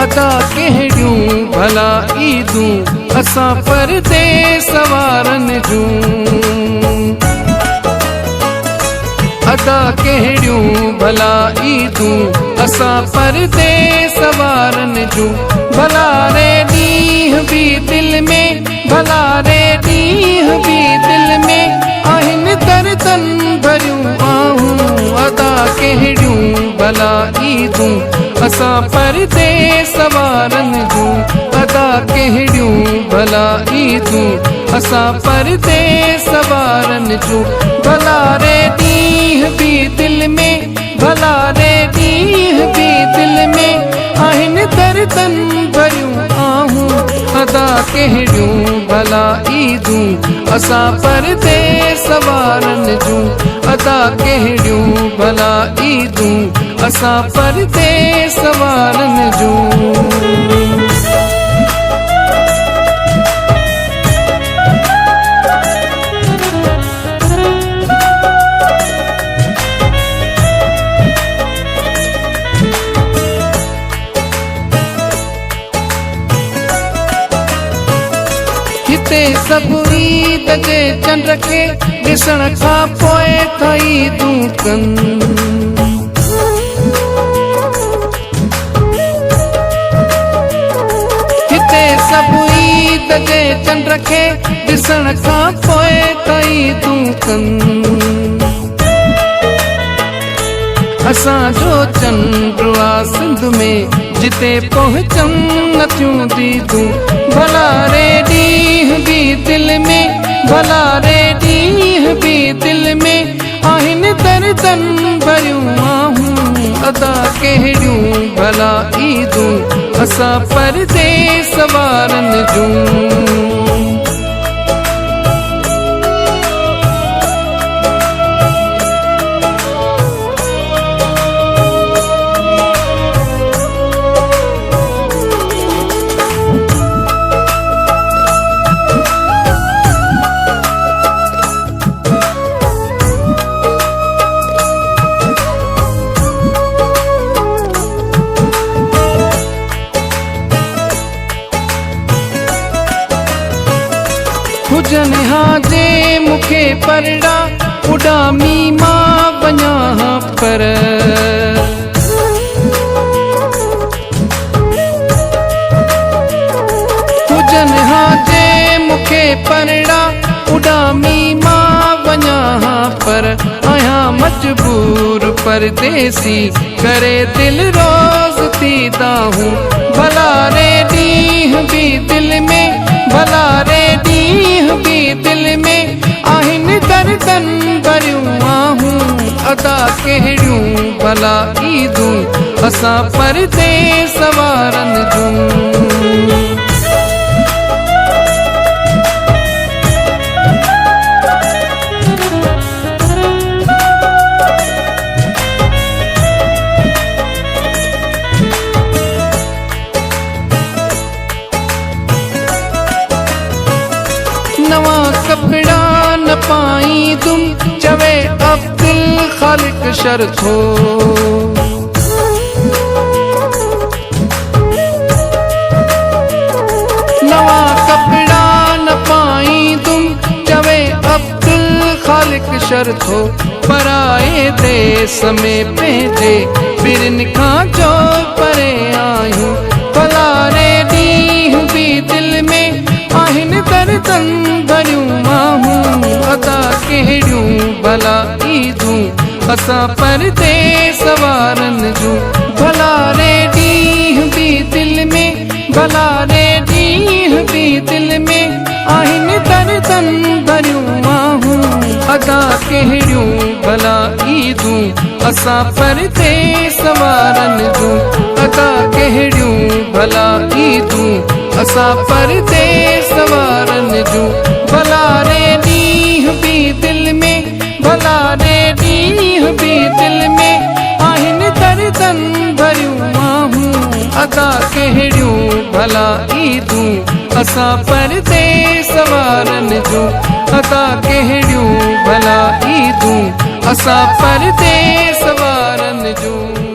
अदा कहिड़ियूं भला ईदूं असां परदेस वारनि जूं। अदा कहिड़ियूं भला ईदूं असां परदेस वारनि जूं। भला रे ॾींहं बि दिलि में, भला रे ॾींहं बि दिलि में आहिनि दर्दनि भरियूं आहूं। अदा कहिड़ियूं भला ईदूं असां परदेस वारनि जूं। अदा कहिड़ियूं भला ईदूं असां परदेस वारनि जूं। भला रे ॾींहं बि दिलि में, भला रे ॾींहं बि दिलि में आहिनि दर्दनि भरियूं आहूं। अदा कहिड़ियूं भला ईदूं असां परदेस वारनि जूं। अदा कहिड़ियूं भला ईदूं असां परदेस वारनि जूं। हिते सभु ईद जे चंड खे ॾिसण खां पोइ था ईदूं कनि। हिते सभु ईद जे चंड खे ॾिसण खां पोइ था ईदूं कनि। असांजो चंड आ सिंध में जिते पहुचनि नथियूं दीदूं। भला रे ॾींहं बि दिलि में, भला रे ॾींहं बि दिलि में आहिनि दर्दनि भरियूं आहूं। अदा कहिड़ियूं भला ईदूं असां परदेस वारनि जूं। हुजनि हा जे मूंखे परड़ा उॾामी मां वञा हा पर। हुजनि हा जे मूंखे परड़ा उॾामी मां वञा हा पर। आहियां मजबूर परदेसी करे दिलि रोज़ थींदा हूं। भला रे ॾींहं बि दिलि में, भला रे ॾींहं बि दिलि में आहिनि दर्दनि भरियूं आहूं। अदा कहिड़ियूं भला ईदूं असां परदेस वारनि जूं। नवां कपिड़ा न पाईंदुम चवे अब्दुल खालिक शरथो। नवां कपिड़ा न पाईंदुम चवे अब्दुल खालिक शरथो। पराए देस में पंहिंजे ॿिरनि खां जो परे आहियूं। भला रे ॾींहं बि दिलि में आहिनि दर्दनि भरियूं आहूं। अदा कहिड़ियूं भला ईदूं असां परदेस वारनि जूं। भला रे ॾींहं बि दिलि में, भला रे ॾींहं बि दिलि में आहिनि दर्दनि भरियूं आहूं। अदा कहिड़ियूं भला ईदूं असां परदेस वारनि जूं। अदा कहिड़ियूं भला ईदूं असां परदेस वारनि जूं। भला रे ॾींहं बि दिलि में, भला रे ॾींहं बि दिलि में आहिनि दर्दनि भरियूं आहूं। अदा कहिड़ियूं भला ईदूं असां परदेस वारनि जूं। अदा कहिड़ियूं भला ईदूं असां परदेस वारनि जूं।